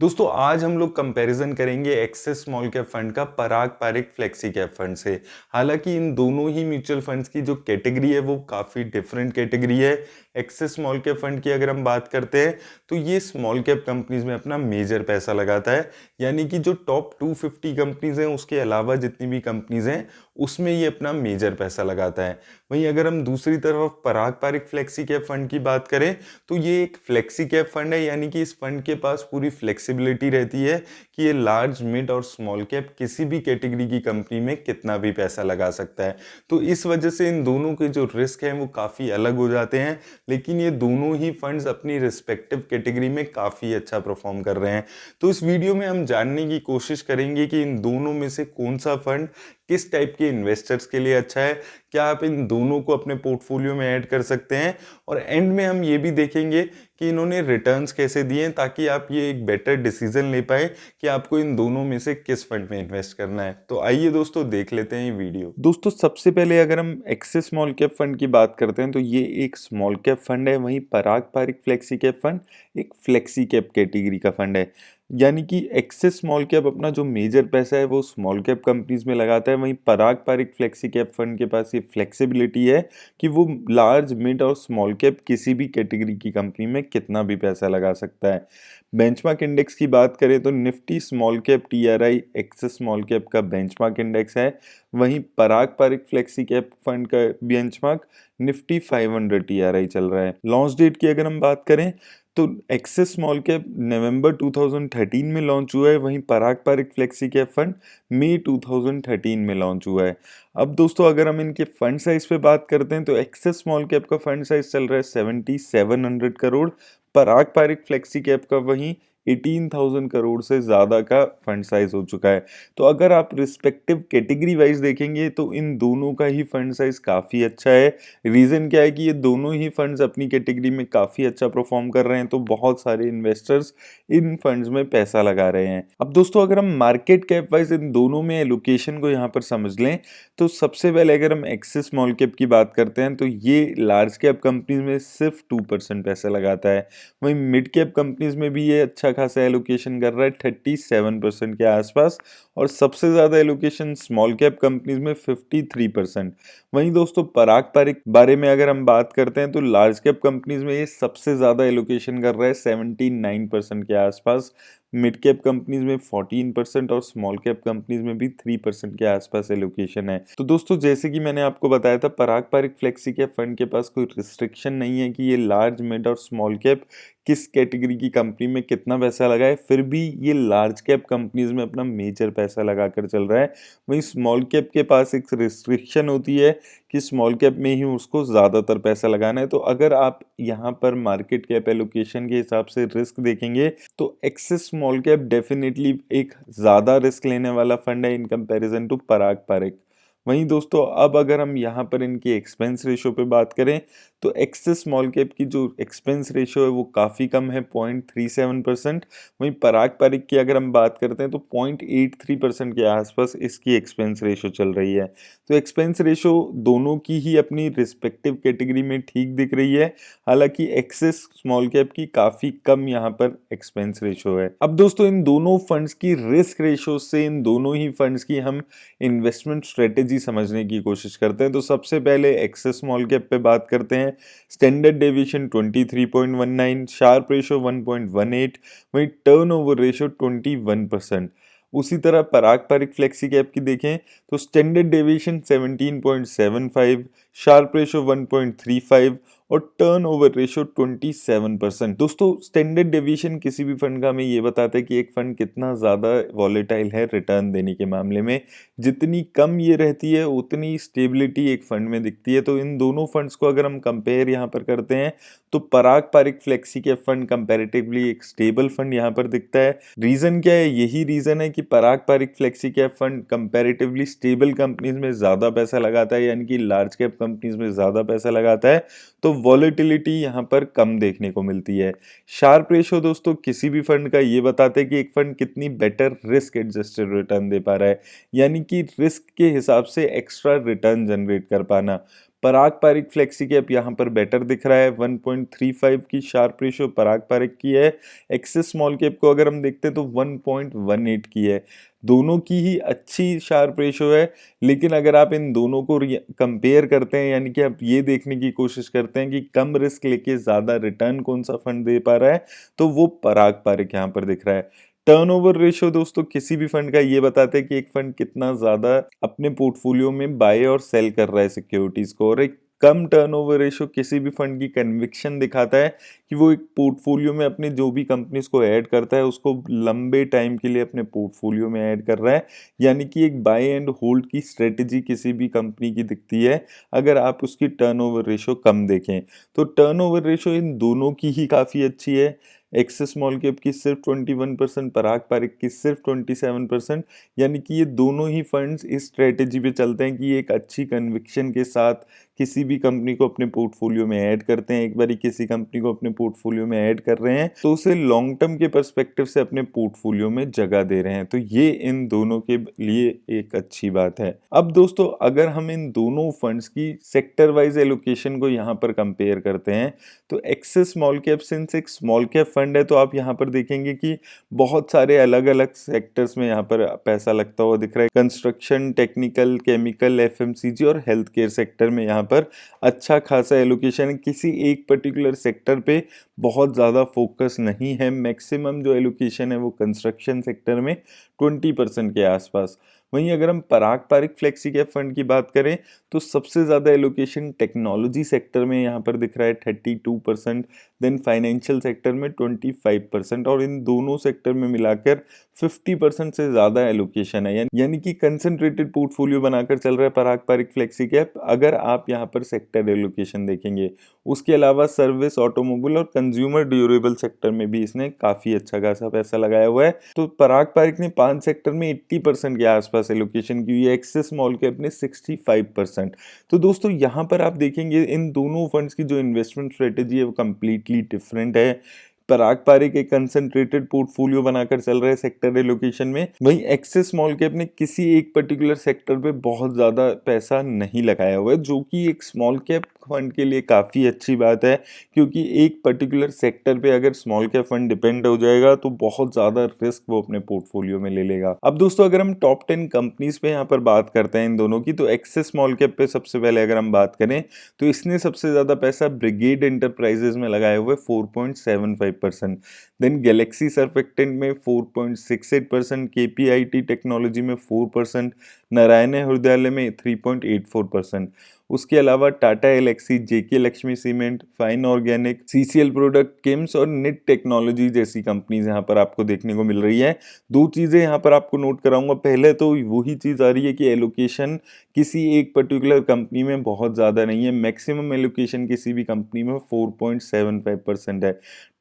दोस्तों आज हम लोग कंपैरिजन करेंगे एक्सिस स्मॉल कैप फंड का पराग पारिक फ्लेक्सी कैप फंड से। हालांकि इन दोनों ही म्यूचुअल फंड्स की जो कैटेगरी है वो काफ़ी डिफरेंट कैटेगरी है। एक्सिस स्मॉल कैप फंड की अगर हम बात करते हैं तो ये स्मॉल कैप कंपनीज में अपना मेजर पैसा लगाता है, यानी कि जो टॉप 250 कंपनीज हैं उसके अलावा जितनी भी कंपनीज हैं उसमें ये अपना मेजर पैसा लगाता है। वहीं अगर हम दूसरी तरफ पराग पारिक फ्लेक्सी कैप फंड की बात करें तो ये एक फ्लेक्सी कैप फंड है, यानी कि इस फंड के पास पूरी फ्लेक्सिबिलिटी रहती है कि ये लार्ज मिड और स्मॉल कैप किसी भी कैटेगरी की कंपनी में कितना भी पैसा लगा सकता है। तो इस वजह से इन दोनों के जो रिस्क हैं वो काफ़ी अलग हो जाते हैं, लेकिन ये दोनों ही फंड्स अपनी रिस्पेक्टिव कैटेगरी में काफ़ी अच्छा परफॉर्म कर रहे हैं। तो इस वीडियो में हम जानने की कोशिश करेंगे कि इन दोनों में से कौन सा फंड किस टाइप के इन्वेस्टर्स के लिए अच्छा है, क्या आप इन दोनों को अपने पोर्टफोलियो में ऐड कर सकते हैं, और एंड में हम ये भी देखेंगे कि इन्होंने रिटर्न्स कैसे दिए हैं ताकि आप ये एक बेटर डिसीजन ले पाए कि आपको इन दोनों में से किस फंड में इन्वेस्ट करना है। तो आइए दोस्तों देख लेते हैं ये वीडियो। दोस्तों सबसे पहले अगर हम एक्सिस स्मॉल कैप फंड की बात करते हैं तो ये एक स्मॉल कैप फंड है, वहीं Parag Parikh flexi cap fund एक फ्लेक्सी कैप कैटेगरी का फंड है। यानी कि एक्सिस स्मॉल कैप अपना जो मेजर पैसा है वो स्मॉल कैप कंपनीज में लगाता है, वहीं Parag Parikh flexi cap fund के पास ये फ्लेक्सिबिलिटी है कि वो लार्ज मिड और स्मॉल कैप किसी भी कैटेगरी की कंपनी में कितना भी पैसा लगा सकता है। बेंचमार्क इंडेक्स की बात करें तो Nifty small cap TRI axis small cap का बेंचमार्क इंडेक्स है, वहीं Parag Parikh flexi cap fund का बेंचमार्क निफ्टी 500 टीआरआई चल रहा है। लॉन्च डेट की अगर हम बात करें तो एक्सिस स्मॉल कैप नवंबर 2013 में लॉन्च हुआ है, वहीं Parag Parikh flexi cap fund मई 2013 में लॉन्च हुआ है। अब दोस्तों अगर हम इनके फंड साइज पे बात करते हैं तो एक्सिस स्मॉल कैप का फंड साइज चल रहा है 7700 करोड़, पराग पारिक फ्लेक्सी कैप का वहीं 18,000 करोड़ से ज़्यादा का फंड साइज हो चुका है। तो अगर आप रिस्पेक्टिव कैटेगरी वाइज देखेंगे तो इन दोनों का ही फंड साइज काफ़ी अच्छा है। रीज़न क्या है कि ये दोनों ही फंड्स अपनी कैटेगरी में काफ़ी अच्छा परफॉर्म कर रहे हैं, तो बहुत सारे इन्वेस्टर्स इन फंड्स में पैसा लगा रहे हैं। अब दोस्तों अगर हम मार्केट कैप वाइज इन दोनों में एलोकेशन को यहाँ पर समझ लें तो सबसे पहले अगर हम एक्सिस स्मॉल कैप की बात करते हैं तो ये लार्ज कैप कंपनीज में सिर्फ 2% पैसा लगाता है, वहीं मिड कैप कंपनीज में भी ये अच्छा खासा एलोकेशन कर रहा है 37% के आसपास, और सबसे ज़्यादा एलोकेशन स्मॉल कैप कंपनीज में 53%। वहीं दोस्तों पराग पारिक बारे में अगर हम बात करते हैं तो लार्ज कैप कंपनीज में ये सबसे ज़्यादा एलोकेशन कर रहा है 79% के आसपास, मिड कैप कंपनीज में 14% और स्मॉल कैप कंपनीज में भी 3% के आसपास एलोकेशन है। तो दोस्तों जैसे कि मैंने आपको बताया था पराग पारिक फ्लेक्सी कैप फंड के पास कोई रिस्ट्रिक्शन नहीं है कि ये लार्ज मिड और स्मॉल कैप किस कैटेगरी की कंपनी में कितना पैसा लगाए, फिर भी ये लार्ज कैप कंपनीज में अपना मेजर पैसा लगाकर चल रहा है। वहीं स्मॉल कैप के पास एक रिस्ट्रिक्शन होती है कि स्मॉल कैप में ही उसको ज़्यादातर पैसा लगाना है। तो अगर आप यहाँ पर मार्केट कैप एलोकेशन के हिसाब से रिस्क देखेंगे तो एक्सिस स्मॉल कैप डेफिनेटली एक ज़्यादा रिस्क लेने वाला फंड है इन कंपैरिजन टू पराग पारिक। वहीं दोस्तों अब अगर हम यहाँ पर इनकी एक्सपेंस रेशो पे बात करें तो एक्सिस स्मॉल कैप की जो एक्सपेंस रेशो है वो काफ़ी कम है 0.37%, वहीं पराग पारिक की अगर हम बात करते हैं तो 0.83% के आसपास इसकी एक्सपेंस रेशो चल रही है। तो एक्सपेंस रेशो दोनों की ही अपनी रिस्पेक्टिव कैटेगरी में ठीक दिख रही है, हालांकि एक्सिस स्मॉल कैप की काफ़ी कम यहाँ पर एक्सपेंस रेशो है। अब दोस्तों इन दोनों फंड्स की रिस्क रेशो से इन दोनों ही फंड्स की हम इन्वेस्टमेंट स्ट्रेटेजी समझने की कोशिश करते हैं। तो सबसे पहले एक्सिस स्मॉल कैप पे बात करते हैं। स्टैंडर्ड डेविएशन 23.19, शार्प रेशो 1.18, वहीं टर्नओवर रेशो 21%। उसी तरह पराग पारिक फ्लेक्सी कैप की देखें तो स्टैंडर्ड डेविएशन 17.75, शार्प रेशो 1.35 और टर्नओवर रेशो 27%। दोस्तों स्टैंडर्ड डेविएशन किसी भी फंड का हमें ये बताता है कि एक फंड कितना ज़्यादा वॉलेटाइल है रिटर्न देने के मामले में। जितनी कम ये रहती है उतनी स्टेबिलिटी एक फंड में दिखती है। तो इन दोनों फंड्स को अगर हम कंपेयर यहाँ पर करते हैं तो Parag Parikh flexi cap fund comparatively एक स्टेबल फंड यहाँ पर दिखता है। रीज़न क्या है? यही रीज़न है कि Parag Parikh flexi cap fund comparatively stable companies में ज़्यादा पैसा लगाता है, यानी कि लार्ज कैप कंपनीज में ज़्यादा पैसा लगाता है, तो वॉलेटिलिटी यहाँ पर कम देखने को मिलती है। शार्प रेशो दोस्तों किसी भी फंड का ये बताते हैं कि एक फंड कितनी बेटर रिस्क एडजस्टेड रिटर्न दे पा रहा है, यानी कि रिस्क के हिसाब से एक्स्ट्रा रिटर्न जनरेट कर पाना। पराग पारिक फ्लेक्सी कैप यहाँ पर बेटर दिख रहा है, 1.35 की शार्प रेशियो पराग पारिक की है। एक्सिस स्मॉल कैप को अगर हम देखते हैं तो 1.18 की है। दोनों की ही अच्छी शार्प रेशियो है, लेकिन अगर आप इन दोनों को कंपेयर करते हैं, यानी कि आप ये देखने की कोशिश करते हैं कि कम रिस्क लेके ज़्यादा रिटर्न कौन सा फंड दे पा रहा है, तो वो पराग पारिक यहाँ पर दिख रहा है। टर्नओवर रेशियो दोस्तों किसी भी फंड का ये बताते हैं कि एक फंड कितना ज़्यादा अपने पोर्टफोलियो में बाय और सेल कर रहा है सिक्योरिटीज़ को, और एक कम टर्नओवर रेशियो किसी भी फंड की कन्विक्शन दिखाता है कि वो एक पोर्टफोलियो में अपने जो भी कंपनीज को ऐड करता है उसको लंबे टाइम के लिए अपने पोर्टफोलियो में ऐड कर रहा है, यानी कि एक बाय एंड होल्ड की स्ट्रेटेजी किसी भी कंपनी की दिखती है अगर आप उसकी टर्नओवर रेशियो कम देखें। तो टर्नओवर रेशियो इन दोनों की ही काफ़ी अच्छी है। एक्सिस स्मॉल कैप की सिर्फ 21%, पराग पारिक की सिर्फ 27%, यानी कि ये दोनों ही फंड्स इस स्ट्रेटेजी पे चलते हैं कि ये एक अच्छी कन्विक्शन के साथ किसी भी कंपनी को अपने पोर्टफोलियो में ऐड करते हैं। एक बार किसी कंपनी को अपने पोर्टफोलियो में ऐड कर रहे हैं तो उसे लॉन्ग टर्म के पर्सपेक्टिव से अपने पोर्टफोलियो में जगह दे रहे हैं, तो ये इन दोनों के लिए एक अच्छी बात है। अब दोस्तों अगर हम इन दोनों फंड्स की सेक्टर वाइज एलोकेशन को यहाँ पर कंपेयर करते हैं तो एक्सिस स्मॉल कैप सिंस एक स्मॉल कैप फंड है तो आप यहाँ पर देखेंगे कि बहुत सारे अलग अलग सेक्टर्स में यहाँ पर पैसा लगता हुआ दिख रहा है। कंस्ट्रक्शन, टेक्निकल, केमिकल, एफएमसीजी और हेल्थ केयर सेक्टर में यहाँ पर अच्छा खासा एलोकेशन है। किसी एक पर्टिकुलर सेक्टर पे बहुत ज़्यादा फोकस नहीं है। मैक्सिमम जो एलोकेशन है वो कंस्ट्रक्शन सेक्टर में 20% के आसपास। वहीं अगर हम पराग पारिक फ्लेक्सी कैप फंड की बात करें तो सबसे ज़्यादा एलोकेशन टेक्नोलॉजी सेक्टर में यहाँ पर दिख रहा है 32%, देन फाइनेंशियल सेक्टर में 25%, और इन दोनों सेक्टर में मिलाकर 50% से ज़्यादा एलोकेशन है, यानी कि कंसंट्रेटेड पोर्टफोलियो बनाकर चल रहा है पराग पारिक फ्लेक्सी कैप अगर आप यहाँ पर सेक्टर एलोकेशन देखेंगे। उसके अलावा सर्विस, ऑटोमोबाइल और कंज्यूमर ड्यूरेबल सेक्टर में भी इसने काफ़ी अच्छा खासा पैसा लगाया हुआ है। तो पराग पारिक ने 5 सेक्टर में 80% के आसपास एलोकेशन की हुई है, एक्सिस स्मॉल कैप ने 65%। तो दोस्तों यहाँ पर आप देखेंगे इन दोनों फंड्स की जो इन्वेस्टमेंट स्ट्रेटेजी है वो कंप्लीटली डिफरेंट है। पराग पारिक एक कंसंट्रेटेड पोर्टफोलियो बनाकर चल रहे सेक्टर एलोकेशन में, वहीं एक्सिस स्मॉल कैप ने किसी एक पर्टिकुलर सेक्टर पे बहुत ज़्यादा पैसा नहीं लगाया हुआ है, जो कि एक स्मॉल कैप फंड के लिए काफ़ी अच्छी बात है, क्योंकि एक पर्टिकुलर सेक्टर पे अगर स्मॉल कैप फंड डिपेंड हो जाएगा तो बहुत ज़्यादा रिस्क वो अपने पोर्टफोलियो में ले लेगा। अब दोस्तों अगर हम टॉप 10 कंपनीज पे यहाँ पर बात करते हैं इन दोनों की, तो एक्सिस स्मॉल कैप पे सबसे पहले अगर हम बात करें तो इसने सबसे ज़्यादा पैसा ब्रिगेड एंटरप्राइजेज में लगाए हुए 4.75%, देन गैलेक्सी सर्फेक्टेंट में 4.68%, केपीआईटी टेक्नोलॉजी में 4%, नारायण हृदयालय में 3.84%। उसके अलावा Tata Elxsi, JK Lakshmi cement, fine organic, CCL product, KIMS और निट टेक्नोलॉजी जैसी कंपनीज यहाँ पर आपको देखने को मिल रही है। दो चीज़ें यहाँ पर आपको नोट कराऊंगा। पहले तो वही चीज़ आ रही है कि एलोकेशन किसी एक पर्टिकुलर कंपनी में बहुत ज़्यादा नहीं है, मैक्सिमम एलोकेशन किसी भी कंपनी में 4.75% है।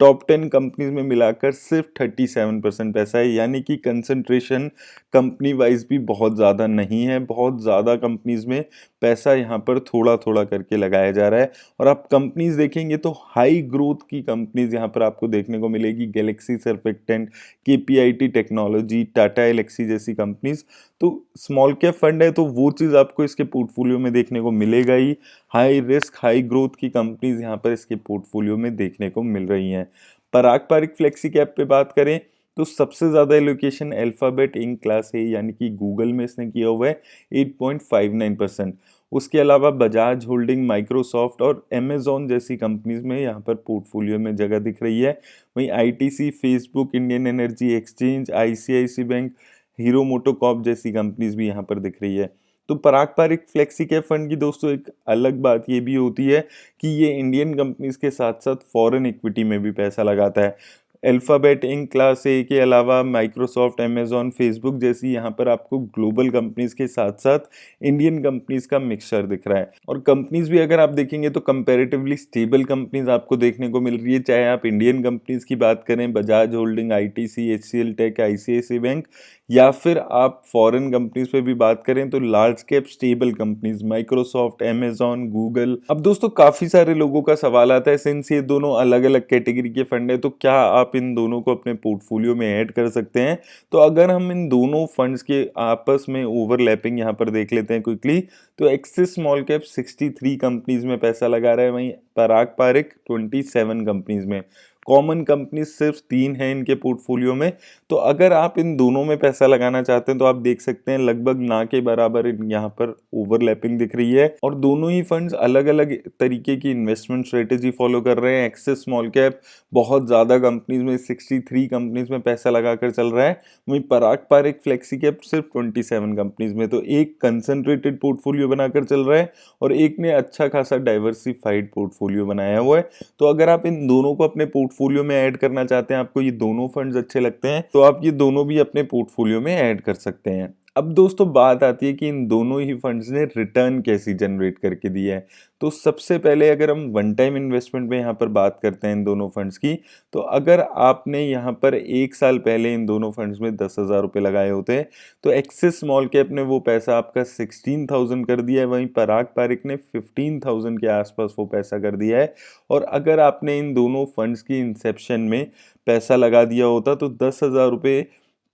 टॉप 10 कंपनीज में मिलाकर सिर्फ 37% पैसा है, यानी कि कंसंट्रेशन कंपनी वाइज भी बहुत ज़्यादा नहीं है। बहुत ज़्यादा कंपनीज में पैसा यहाँ पर थोड़ा थोड़ा करके लगाया जा रहा है। और आप कंपनीज देखेंगे तो हाई ग्रोथ की कंपनीज यहाँ पर आपको देखने को मिलेगी, galaxy surfactant, KPIT technology, Tata Elxsi जैसी कंपनीज। तो स्मॉल कैप फंड है तो वो चीज़ आपको इसके पोर्टफोलियो में देखने को मिलेगा ही। हाई रिस्क हाई ग्रोथ की कंपनीज यहाँ पर इसके पोर्टफोलियो में देखने को मिल रही हैं। पराग पारिक फ्लेक्सी कैप पे बात करें तो सबसे ज़्यादा एलोकेशन अल्फाबेट इंक क्लास है, यानी कि गूगल में इसने किया हुआ है 8.59%। उसके अलावा बजाज होल्डिंग, माइक्रोसॉफ्ट और अमेजॉन जैसी कंपनीज में यहाँ पर पोर्टफोलियो में जगह दिख रही है। वहीं ITC, Facebook, Indian Energy Exchange, ICIC Bank, Hero MotoCorp जैसी कंपनीज भी यहाँ पर दिख रही है। तो Parag Parikh flexi cap fund की दोस्तों एक अलग बात ये भी होती है कि ये इंडियन कंपनीज के साथ साथ फॉरेन इक्विटी में भी पैसा लगाता है। अल्फाबेट इंक क्लास ए के अलावा माइक्रोसॉफ्ट, अमेजॉन, फेसबुक जैसी यहाँ पर आपको ग्लोबल कंपनीज के साथ साथ इंडियन कंपनीज का मिक्सचर दिख रहा है। और कंपनीज भी अगर आप देखेंगे तो कंपैरेटिवली स्टेबल कंपनीज आपको देखने को मिल रही है, चाहे आप इंडियन कंपनीज की बात करें, Bajaj holding, ITC, HCL tech, ICIC bank, या फिर आप फॉरेन कंपनीज पे भी बात करें तो large cap stable companies Microsoft, Amazon, Google. अब दोस्तों काफी सारे लोगों का सवाल आता है, सिंस ये दोनों अलग अलग कैटेगरी के फंड है तो क्या आप इन दोनों को अपने पोर्टफोलियो में ऐड कर सकते हैं। तो अगर हम इन दोनों फंड्स के आपस में ओवरलैपिंग यहाँ पर देख लेते हैं क्विकली, तो एक्सिस स्मॉल कैप 63 कंपनीज में पैसा लगा रहा है, वहीं पराग पारिक 27 कंपनीज में। कॉमन कंपनी सिर्फ 3 है इनके पोर्टफोलियो में। तो अगर आप इन दोनों में पैसा लगाना चाहते हैं तो आप देख सकते हैं लगभग ना के बराबर यहाँ पर ओवरलैपिंग दिख रही है, और दोनों ही फंड्स अलग अलग तरीके की इन्वेस्टमेंट स्ट्रेटेजी फॉलो कर रहे हैं। एक्सिस स्मॉल कैप बहुत ज्यादा कंपनीज में 63 कंपनीज में पैसा लगाकर चल रहा है, वहीं पराग पारिक फ्लेक्सी कैप सिर्फ 27 कंपनीज में। तो एक कंसंट्रेटेड पोर्टफोलियो बनाकर चल रहा है और एक ने अच्छा खासा डाइवर्सिफाइड पोर्टफोलियो बनाया हुआ है। तो अगर आप इन दोनों को अपने पोर्टफोलियो में ऐड करना चाहते हैं, आपको ये दोनों फंड्स अच्छे लगते हैं, तो आप ये दोनों भी अपने पोर्टफोलियो में ऐड कर सकते हैं। अब दोस्तों बात आती है कि इन दोनों ही फंड्स ने रिटर्न कैसी जनरेट करके दिया है। तो सबसे पहले अगर हम वन टाइम इन्वेस्टमेंट में यहाँ पर बात करते हैं इन दोनों फंड्स की, तो अगर आपने यहाँ पर 1 साल पहले इन दोनों फंड्स में 10,000 रुपये लगाए होते हैं तो एक्सिस स्मॉल कैप ने वो पैसा आपका 16,000 कर दिया है, वहीं पराग पारिक ने 15,000 के आसपास वो पैसा कर दिया है। और अगर आपने इन दोनों फंड्स की इंसेप्शन में पैसा लगा दिया होता तो 10,000 रुपये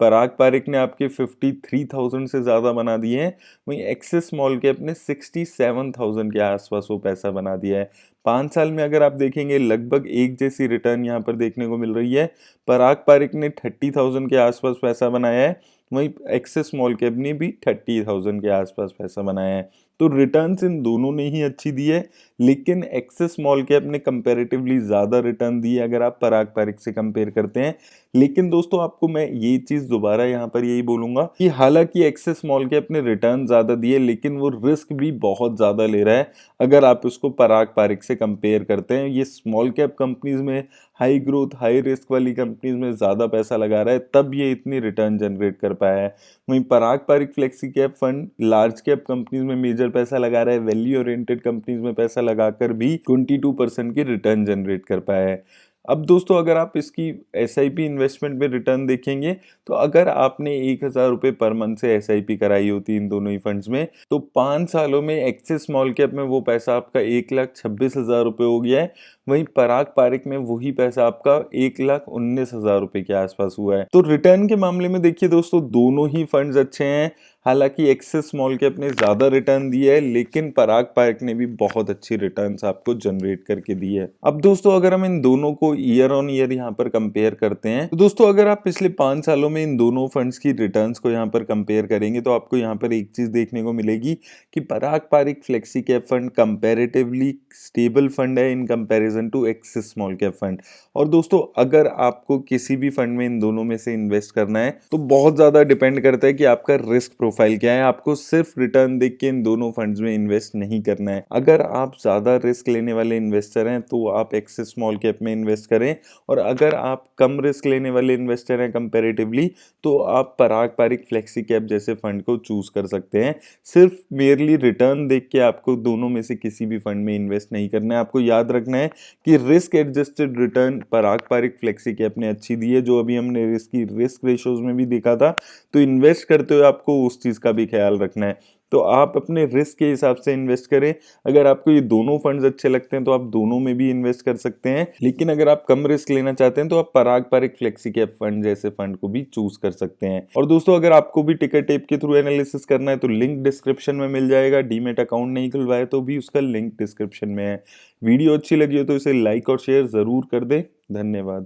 पराग पारिक ने आपके 53,000 से ज़्यादा बना दिए हैं, वहीं एक्सिस स्मॉल कैप ने 67,000 के आसपास वो पैसा बना दिया है। 5 साल में अगर आप देखेंगे लगभग एक जैसी रिटर्न यहाँ पर देखने को मिल रही है। पराग पारिक ने 30,000 के आसपास पैसा बनाया है, वहीं एक्सिस स्मॉल कैप ने भी 30,000 के आसपास पैसा बनाया है। तो रिटर्न्स इन दोनों ने ही अच्छी दी है, लेकिन एक्सिस स्मॉल कैप ने कंपैरेटिवली ज़्यादा रिटर्न दी है अगर आप पराग पारिक से कंपेयर करते हैं। लेकिन दोस्तों आपको मैं ये चीज़ दोबारा यहाँ पर यही बोलूँगा कि हालांकि एक्सिस स्मॉल कैप ने रिटर्न ज़्यादा दिए, लेकिन वो रिस्क भी बहुत ज़्यादा ले रहा है अगर आप उसको पराग पारिक से कंपेयर करते हैं। ये स्मॉल कैप कंपनीज में, हाई ग्रोथ हाई रिस्क वाली कंपनीज में ज़्यादा पैसा लगा रहा है, तब ये इतनी रिटर्न जनरेट कर पाया है। वहीं Parag Parikh flexi cap fund large cap companies में मेजर पैसा लगा रहा है, वैल्यू ओरिएंटेड कंपनीज में पैसा लगाकर भी 22% की रिटर्न जनरेट कर पाया है। अब दोस्तों अगर आप इसकी SIP इन्वेस्टमेंट में रिटर्न देखेंगे, तो अगर आपने 1,000 रुपये पर मंथ से SIP कराई होती इन दोनों ही फंड्स में, तो 5 सालों में एक्सिस स्मॉल कैप में वो पैसा आपका 1,26,000 रुपये हो गया है, वहीं पराग पारिक में वही पैसा आपका 1,19,000 रुपये के आसपास हुआ है। तो रिटर्न के मामले में देखिए दोस्तों दोनों ही फंड्स अच्छे हैं। हालांकि एक्सिस स्मॉल कैप ने ज्यादा रिटर्न दिया है, लेकिन पराग पारिक ने भी बहुत अच्छी रिटर्न्स आपको जनरेट करके दी है। अब दोस्तों अगर हम इन दोनों को ईयर ऑन ईयर यहाँ पर कंपेयर करते हैं, तो दोस्तों अगर आप पिछले 5 सालों में इन दोनों फंड्स की रिटर्न्स को यहाँ पर कंपेयर करेंगे तो आपको यहाँ पर एक चीज देखने को मिलेगी कि Parag Parikh flexi cap fund comparatively stable fund है in comparison to Axis small cap fund. और दोस्तों अगर आपको किसी भी फंड में इन दोनों में से इन्वेस्ट करना है तो बहुत ज्यादा डिपेंड करता है कि आपका रिस्क प्रोफाइल क्या है। आपको सिर्फ रिटर्न देख के इन दोनों फंड्स में इन्वेस्ट नहीं करना है। अगर आप ज्यादा रिस्क लेने वाले इन्वेस्टर हैं तो आप एक्सिस स्मॉल कैप में इन्वेस्ट करें, और अगर आप कम रिस्क लेने वाले इन्वेस्टर हैं कंपेरेटिवली तो आप पराग पारिक फ्लेक्सी कैप जैसे फंड को चूज कर सकते हैं। सिर्फ मेयरली रिटर्न देख के आपको दोनों में से किसी भी फंड में इन्वेस्ट नहीं करना है। आपको याद रखना है कि रिस्क एडजस्टेड रिटर्न पराग पारिक फ्लेक्सी कैप ने अच्छी दी है, जो अभी हमने रिस्क रेशोज में भी देखा था। तो इन्वेस्ट करते हुए आपको उस चीज का भी ख्याल रखना है। तो आप अपने रिस्क के हिसाब से इन्वेस्ट करें। अगर आपको ये दोनों फंड्स अच्छे लगते हैं तो आप दोनों में भी इन्वेस्ट कर सकते हैं, लेकिन अगर आप कम रिस्क लेना चाहते हैं तो आप पराग पारिक फ्लेक्सी कैप फंड जैसे फंड को भी चूज कर सकते हैं। और दोस्तों अगर आपको भी टिकर टेप के थ्रू एनालिसिस करना है तो लिंक डिस्क्रिप्शन में मिल जाएगा। डीमेट अकाउंट नहीं खुलवाए तो भी उसका लिंक डिस्क्रिप्शन में है। वीडियो अच्छी लगी हो तो इसे लाइक और शेयर जरूर कर दें। धन्यवाद।